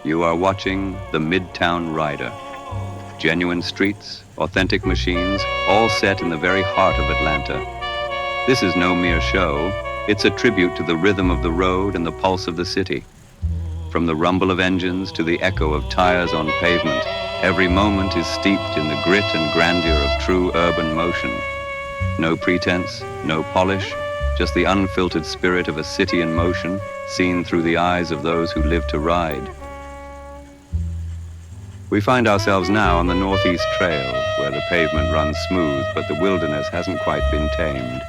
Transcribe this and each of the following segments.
You are watching the Midtown Rider. Genuine streets, authentic machines, all set in the very heart of Atlanta. This is no mere show. It's a tribute to the rhythm of the road and the pulse of the city. From the rumble of engines to the echo of tires on pavement, every moment is steeped in the grit and grandeur of true urban motion. No pretense, no polish, just the unfiltered spirit of a city in motion, seen through the eyes of those who live to ride. We find ourselves now on the Northeast Trail, where the pavement runs smooth, but the wilderness hasn't quite been tamed.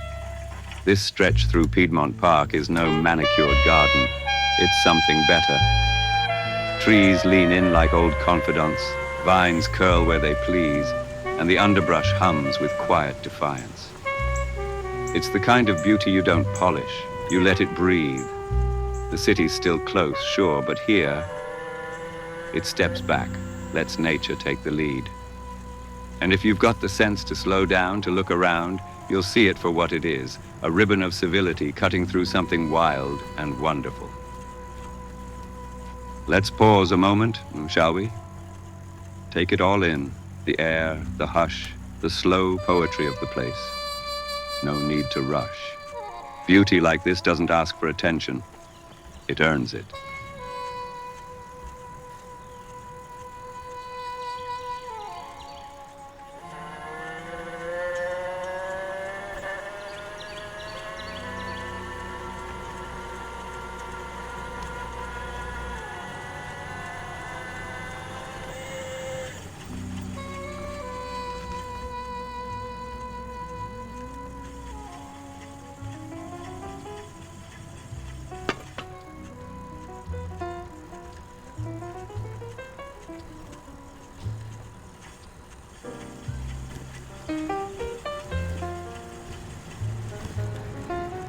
This stretch through Piedmont Park is no manicured garden. It's something better. Trees lean in like old confidants, vines curl where they please, and the underbrush hums with quiet defiance. It's the kind of beauty you don't polish, you let it breathe. The city's still close, sure, but here, it steps back, lets nature take the lead. And if you've got the sense to slow down, to look around, you'll see it for what it is, a ribbon of civility cutting through something wild and wonderful. Let's pause a moment, shall we? Take it all in, the air, the hush, the slow poetry of the place. No need to rush. Beauty like this doesn't ask for attention. It earns it.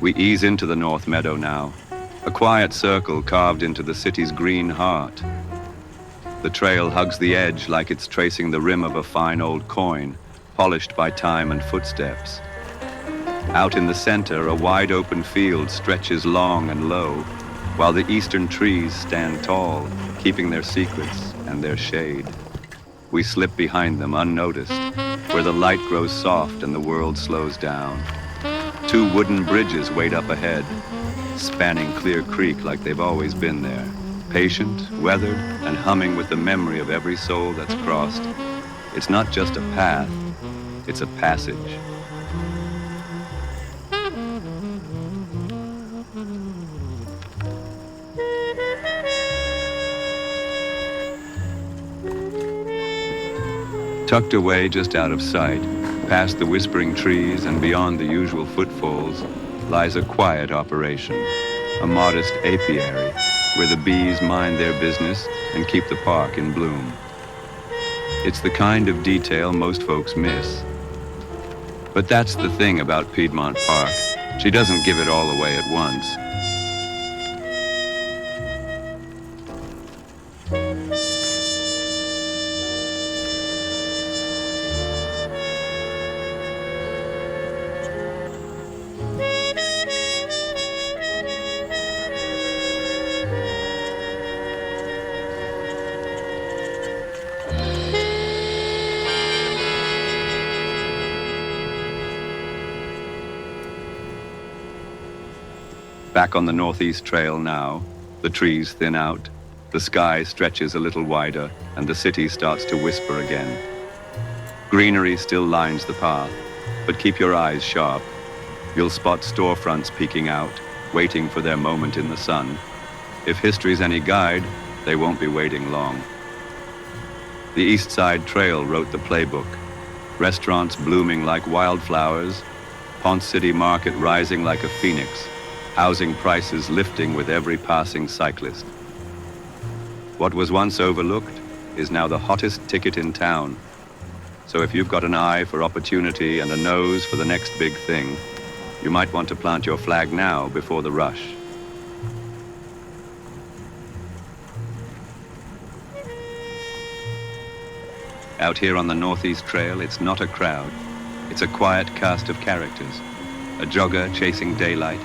We ease into the North Meadow now, a quiet circle carved into the city's green heart. The trail hugs the edge like it's tracing the rim of a fine old coin, polished by time and footsteps. Out in the center, a wide open field stretches long and low, while the eastern trees stand tall, keeping their secrets and their shade. We slip behind them unnoticed, where the light grows soft and the world slows down. Two wooden bridges wait up ahead, spanning Clear Creek like they've always been there, patient, weathered, and humming with the memory of every soul that's crossed. It's not just a path, it's a passage. Tucked away just out of sight, past the whispering trees and beyond the usual footfalls, lies a quiet operation, a modest apiary where the bees mind their business and keep the park in bloom. It's the kind of detail most folks miss. But that's the thing about Piedmont Park. She doesn't give it all away at once. Back on the Northeast Trail now, the trees thin out, the sky stretches a little wider, and the city starts to whisper again. Greenery still lines the path, but keep your eyes sharp. You'll spot storefronts peeking out, waiting for their moment in the sun. If history's any guide, they won't be waiting long. The Eastside Trail wrote the playbook. Restaurants blooming like wildflowers, Ponce City Market rising like a phoenix, housing prices lifting with every passing cyclist. What was once overlooked is now the hottest ticket in town. So if you've got an eye for opportunity and a nose for the next big thing, you might want to plant your flag now before the rush. Out here on the Northeast Trail, it's not a crowd. It's a quiet cast of characters. A jogger chasing daylight,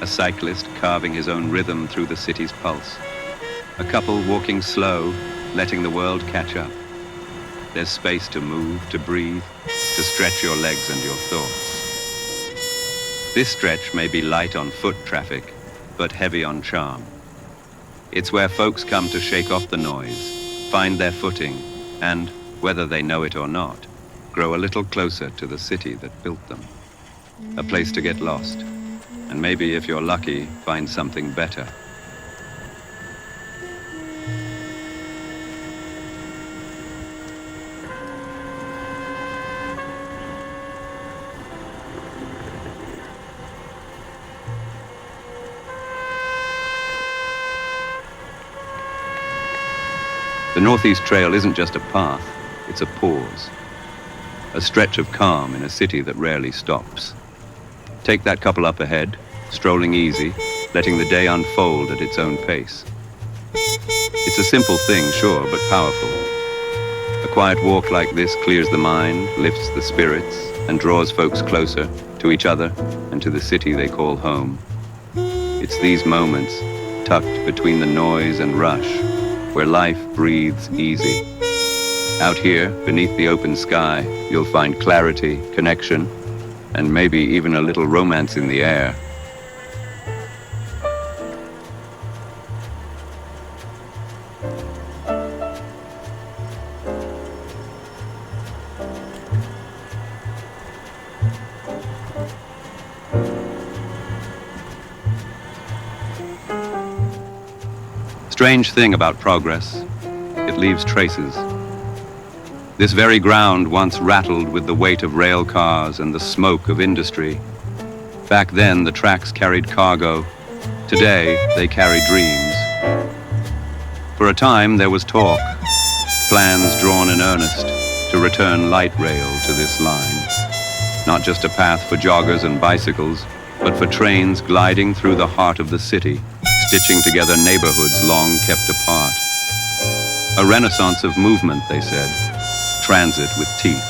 a cyclist carving his own rhythm through the city's pulse. A couple walking slow, letting the world catch up. There's space to move, to breathe, to stretch your legs and your thoughts. This stretch may be light on foot traffic, but heavy on charm. It's where folks come to shake off the noise, find their footing, and, whether they know it or not, grow a little closer to the city that built them. A place to get lost, and maybe, if you're lucky, find something better. The Northeast Trail isn't just a path, it's a pause. A stretch of calm in a city that rarely stops. Take that couple up ahead, strolling easy, letting the day unfold at its own pace. It's a simple thing, sure, but powerful. A quiet walk like this clears the mind, lifts the spirits, and draws folks closer to each other and to the city they call home. It's these moments, tucked between the noise and rush, where life breathes easy. Out here, beneath the open sky, you'll find clarity, connection, and maybe even a little romance in the air. Strange thing about progress, it leaves traces. This very ground once rattled with the weight of rail cars and the smoke of industry. Back then, the tracks carried cargo. Today, they carry dreams. For a time, there was talk, plans drawn in earnest to return light rail to this line. Not just a path for joggers and bicycles, but for trains gliding through the heart of the city, stitching together neighborhoods long kept apart. A renaissance of movement, they said, transit with teeth.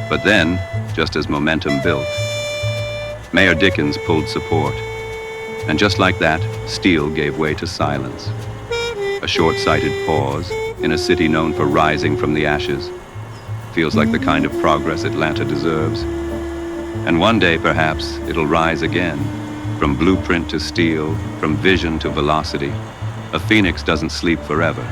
But then, just as momentum built, Mayor Dickens pulled support. And just like that, steel gave way to silence. A short-sighted pause in a city known for rising from the ashes. Feels like the kind of progress Atlanta deserves. And one day, perhaps, it'll rise again. From blueprint to steel, from vision to velocity, a phoenix doesn't sleep forever.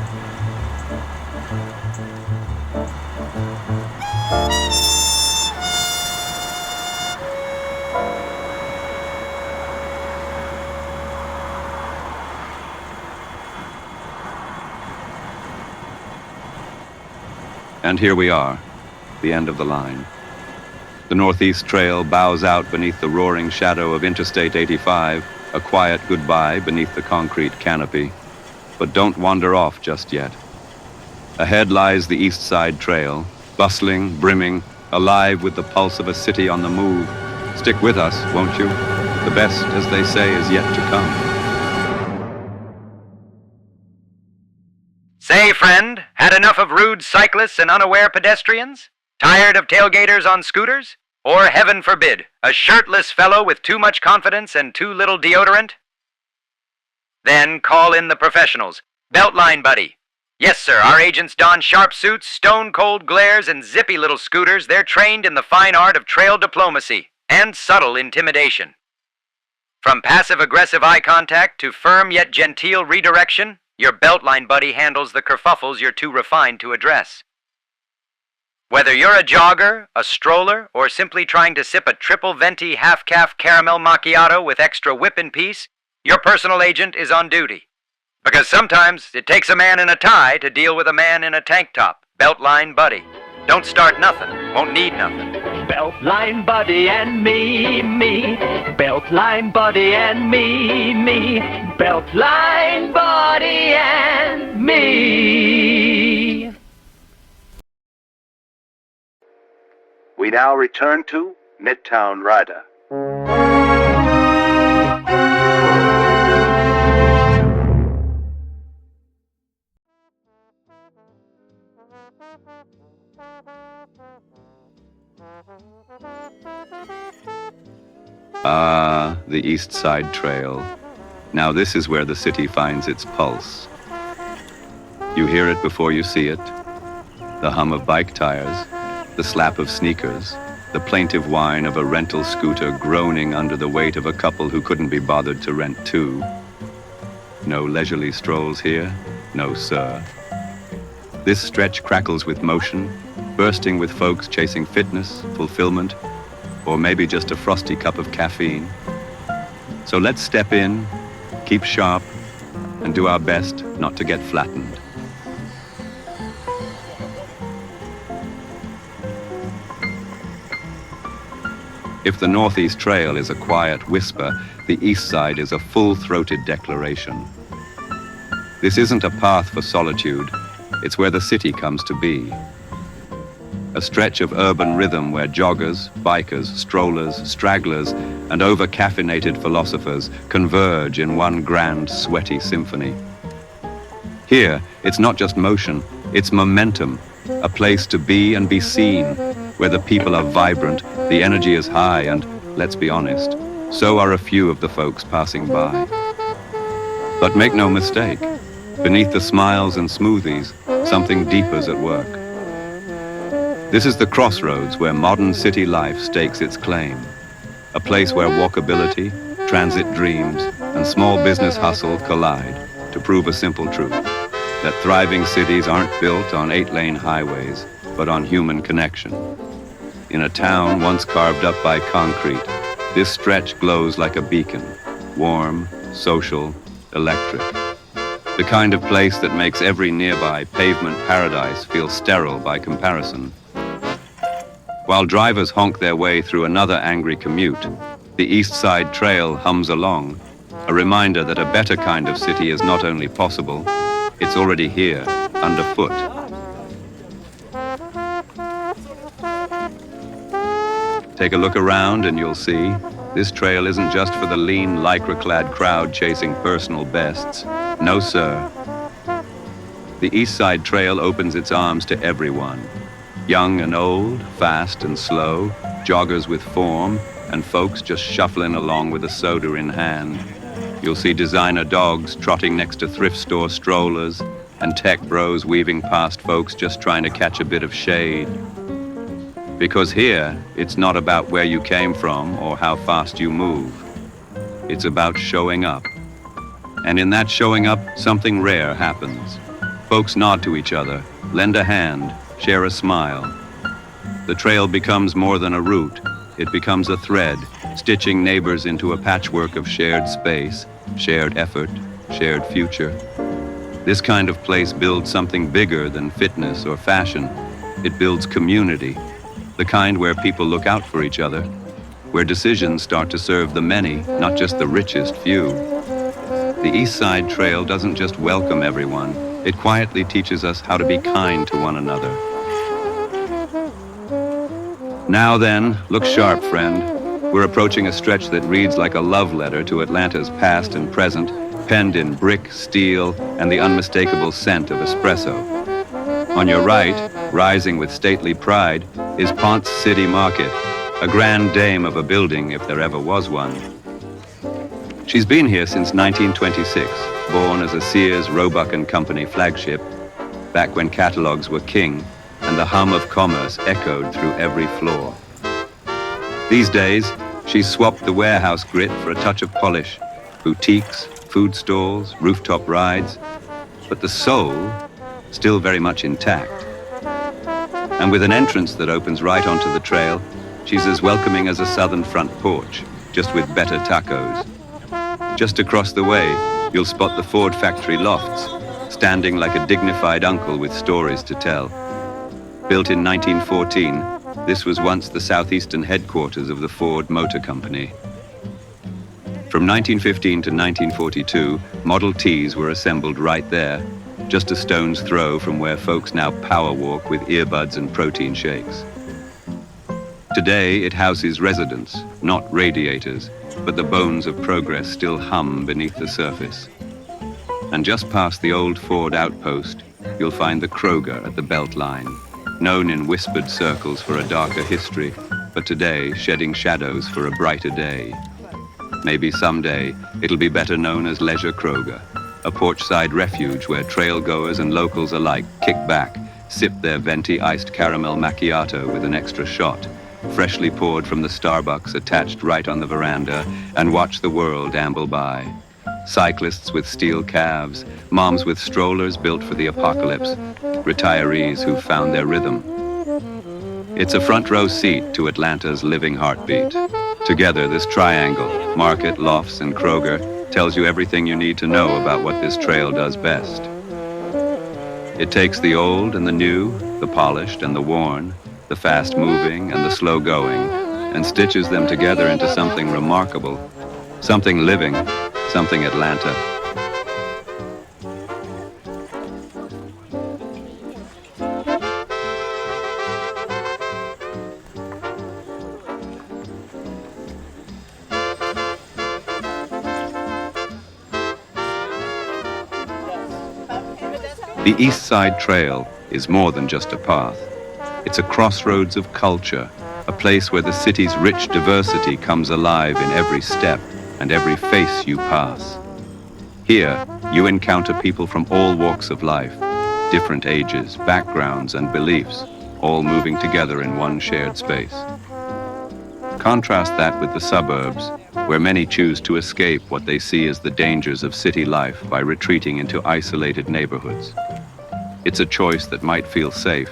And here we are, the end of the line. The Northeast Trail bows out beneath the roaring shadow of Interstate 85, a quiet goodbye beneath the concrete canopy. But don't wander off just yet. Ahead lies the Eastside Trail, bustling, brimming, alive with the pulse of a city on the move. Stick with us, won't you? The best, as they say, is yet to come. Say, friend, had enough of rude cyclists and unaware pedestrians? Tired of tailgaters on scooters? Or, heaven forbid, a shirtless fellow with too much confidence and too little deodorant? Then call in the professionals. Beltline, buddy. Yes, sir, our agents don sharp suits, stone-cold glares, and zippy little scooters. They're trained in the fine art of trail diplomacy and subtle intimidation. From passive-aggressive eye contact to firm yet genteel redirection, your Beltline buddy handles the kerfuffles you're too refined to address. Whether you're a jogger, a stroller, or simply trying to sip a triple venti half-calf caramel macchiato with extra whip in peace, your personal agent is on duty. Because sometimes it takes a man in a tie to deal with a man in a tank top. Beltline buddy. Don't start nothing, won't need nothing. Beltline buddy and me. Beltline buddy and me. Beltline buddy and me. We now return to Midtown Rider. Ah, the East Side Trail. Now this is where the city finds its pulse. You hear it before you see it. The hum of bike tires, the slap of sneakers, the plaintive whine of a rental scooter groaning under the weight of a couple who couldn't be bothered to rent two. No leisurely strolls here, no sir. This stretch crackles with motion, bursting with folks chasing fitness, fulfillment, or maybe just a frosty cup of caffeine. So let's step in, keep sharp, and do our best not to get flattened. If the Northeast Trail is a quiet whisper, the Eastside is a full-throated declaration. This isn't a path for solitude, it's where the city comes to be. A stretch of urban rhythm where joggers, bikers, strollers, stragglers, and over-caffeinated philosophers converge in one grand, sweaty symphony. Here, it's not just motion, it's momentum, a place to be and be seen, where the people are vibrant, the energy is high, and, let's be honest, so are a few of the folks passing by. But make no mistake, beneath the smiles and smoothies, something deeper's at work. This is the crossroads where modern city life stakes its claim, a place where walkability, transit dreams, and small business hustle collide to prove a simple truth, that thriving cities aren't built on 8-lane highways, but on human connection. In a town once carved up by concrete, this stretch glows like a beacon, warm, social, electric. The kind of place that makes every nearby pavement paradise feel sterile by comparison. While drivers honk their way through another angry commute, the Eastside Trail hums along, a reminder that a better kind of city is not only possible, it's already here, underfoot. Take a look around and you'll see, this trail isn't just for the lean, lycra-clad crowd chasing personal bests. No, sir. The Eastside Trail opens its arms to everyone. Young and old, fast and slow, joggers with form, and folks just shuffling along with a soda in hand. You'll see designer dogs trotting next to thrift store strollers, and tech bros weaving past folks just trying to catch a bit of shade. Because here, it's not about where you came from or how fast you move. It's about showing up. And in that showing up, something rare happens. Folks nod to each other, lend a hand, share a smile. The trail becomes more than a route. It becomes a thread, stitching neighbors into a patchwork of shared space, shared effort, shared future. This kind of place builds something bigger than fitness or fashion. It builds community, the kind where people look out for each other, where decisions start to serve the many, not just the richest few. The Eastside Trail doesn't just welcome everyone, it quietly teaches us how to be kind to one another. Now then, look sharp, friend. We're approaching a stretch that reads like a love letter to Atlanta's past and present, penned in brick, steel, and the unmistakable scent of espresso. On your right, rising with stately pride, is Ponce City Market, a grand dame of a building if there ever was one. She's been here since 1926, born as a Sears, Roebuck & Company flagship, back when catalogs were king and the hum of commerce echoed through every floor. These days, she's swapped the warehouse grit for a touch of polish, boutiques, food stalls, rooftop rides, but the soul, still very much intact. And with an entrance that opens right onto the trail, she's as welcoming as a southern front porch, just with better tacos. Just across the way, you'll spot the Ford factory lofts, standing like a dignified uncle with stories to tell. Built in 1914, this was once the southeastern headquarters of the Ford Motor Company. From 1915 to 1942, Model Ts were assembled right there, just a stone's throw from where folks now power walk with earbuds and protein shakes. Today, it houses residents, not radiators, but the bones of progress still hum beneath the surface. And just past the old Ford outpost, you'll find the Kroger at the Beltline, known in whispered circles for a darker history, but today shedding shadows for a brighter day. Maybe someday it'll be better known as Leisure Kroger, a porch-side refuge where trail-goers and locals alike kick back, sip their venti iced caramel macchiato with an extra shot, freshly poured from the Starbucks attached right on the veranda, and watch the world amble by. Cyclists with steel calves, moms with strollers built for the apocalypse, retirees who've found their rhythm. It's a front-row seat to Atlanta's living heartbeat. Together, this triangle, Market, Lofts, and Kroger, tells you everything you need to know about what this trail does best. It takes the old and the new, the polished and the worn, the fast-moving and the slow-going, and stitches them together into something remarkable, something living, something Atlanta. The Eastside Trail is more than just a path. It's a crossroads of culture, a place where the city's rich diversity comes alive in every step and every face you pass. Here, you encounter people from all walks of life, different ages, backgrounds, and beliefs, all moving together in one shared space. Contrast that with the suburbs, where many choose to escape what they see as the dangers of city life by retreating into isolated neighborhoods. It's a choice that might feel safe,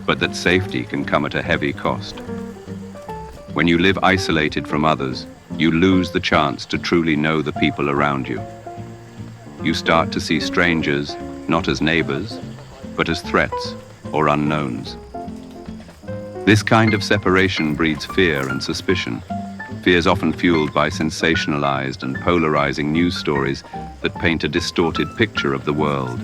but that safety can come at a heavy cost. When you live isolated from others, you lose the chance to truly know the people around you. You start to see strangers not as neighbors, but as threats or unknowns. This kind of separation breeds fear and suspicion. Fear is often fueled by sensationalized and polarizing news stories that paint a distorted picture of the world.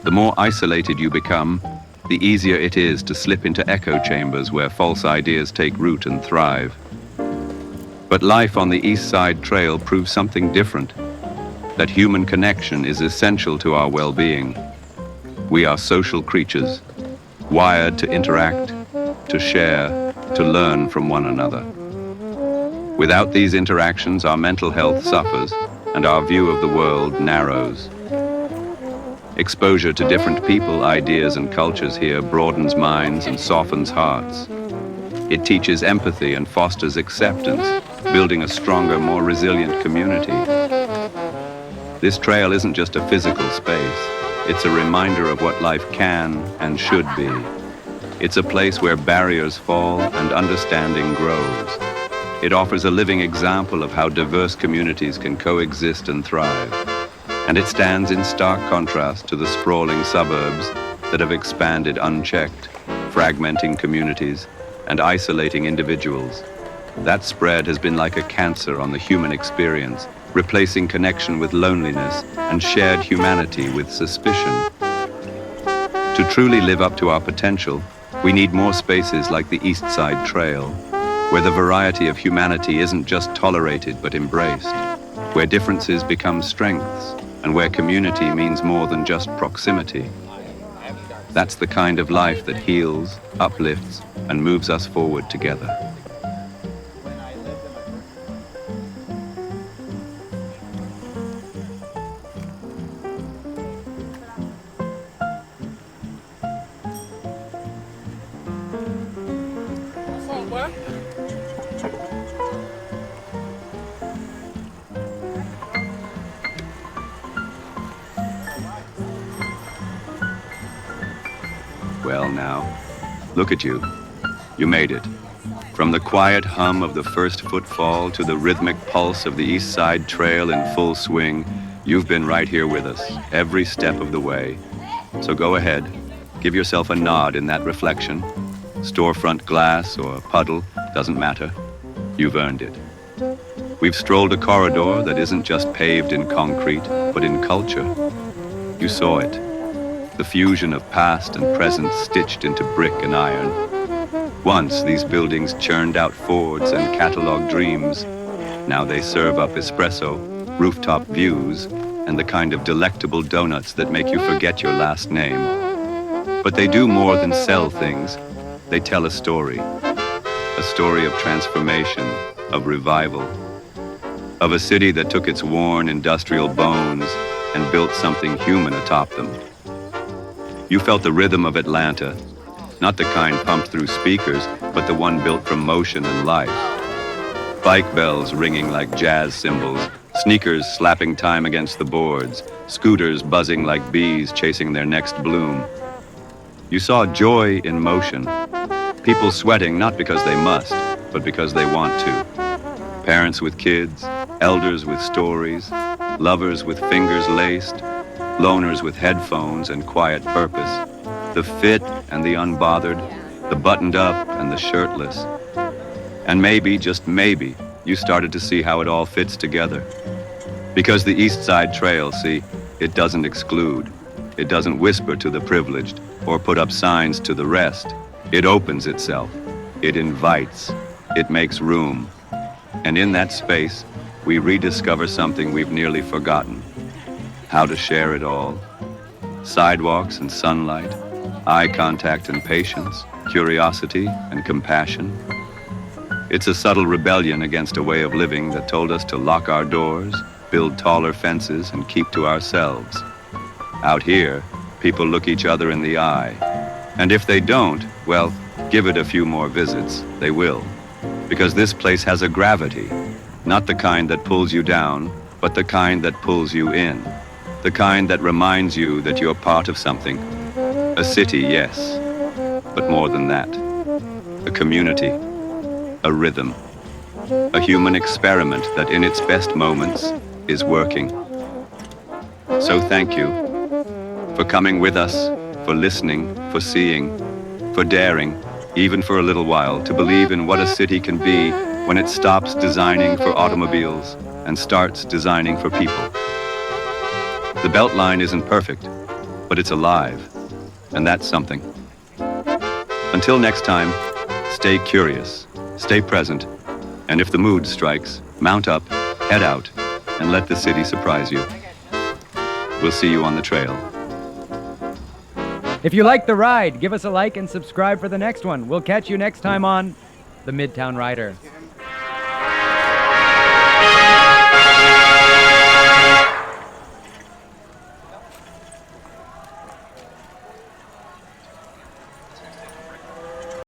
The more isolated you become, the easier it is to slip into echo chambers where false ideas take root and thrive. But life on the Eastside Trail proves something different, that human connection is essential to our well-being. We are social creatures, wired to interact, to share, to learn from one another. Without these interactions, our mental health suffers and our view of the world narrows. Exposure to different people, ideas, and cultures here broadens minds and softens hearts. It teaches empathy and fosters acceptance, building a stronger, more resilient community. This trail isn't just a physical space. It's a reminder of what life can and should be. It's a place where barriers fall and understanding grows. It offers a living example of how diverse communities can coexist and thrive. And it stands in stark contrast to the sprawling suburbs that have expanded unchecked, fragmenting communities and isolating individuals. That spread has been like a cancer on the human experience, replacing connection with loneliness and shared humanity with suspicion. To truly live up to our potential, we need more spaces like the Eastside Trail, where the variety of humanity isn't just tolerated but embraced, where differences become strengths, and where community means more than just proximity. That's the kind of life that heals, uplifts, and moves us forward together. Well now, look at you. You made it. From the quiet hum of the first footfall to the rhythmic pulse of the Eastside Trail in full swing, you've been right here with us, every step of the way. So go ahead, give yourself a nod in that reflection. Storefront glass or puddle, doesn't matter. You've earned it. We've strolled a corridor that isn't just paved in concrete, but in culture. You saw it. The fusion of past and present stitched into brick and iron. Once these buildings churned out Fords and catalog dreams. Now they serve up espresso, rooftop views, and the kind of delectable donuts that make you forget your last name. But they do more than sell things. They tell a story of transformation, of revival, of a city that took its worn industrial bones and built something human atop them. You felt the rhythm of Atlanta, not the kind pumped through speakers, but the one built from motion and life. Bike bells ringing like jazz cymbals, sneakers slapping time against the boards, scooters buzzing like bees chasing their next bloom. You saw joy in motion, people sweating not because they must, but because they want to. Parents with kids, elders with stories, lovers with fingers laced, loners with headphones and quiet purpose, the fit and the unbothered, the buttoned up and the shirtless. And maybe, just maybe, you started to see how it all fits together. Because the Eastside Trail, see, it doesn't exclude. It doesn't whisper to the privileged or put up signs to the rest. It opens itself. It invites. It makes room. And in that space, we rediscover something we've nearly forgotten. How to share it all. Sidewalks and sunlight, eye contact and patience, curiosity and compassion. It's a subtle rebellion against a way of living that told us to lock our doors, build taller fences, and keep to ourselves. Out here, people look each other in the eye. And if they don't, well, give it a few more visits. They will. Because this place has a gravity, not the kind that pulls you down, but the kind that pulls you in. The kind that reminds you that you're part of something. A city, yes, but more than that. A community, a rhythm, a human experiment that in its best moments is working. So thank you for coming with us, for listening, for seeing, for daring, even for a little while, to believe in what a city can be when it stops designing for automobiles and starts designing for people. The Beltline isn't perfect, but it's alive, and that's something. Until next time, stay curious, stay present, and if the mood strikes, mount up, head out, and let the city surprise you. We'll see you on the trail. If you like the ride, give us a like and subscribe for the next one. We'll catch you next time on the Midtown Rider.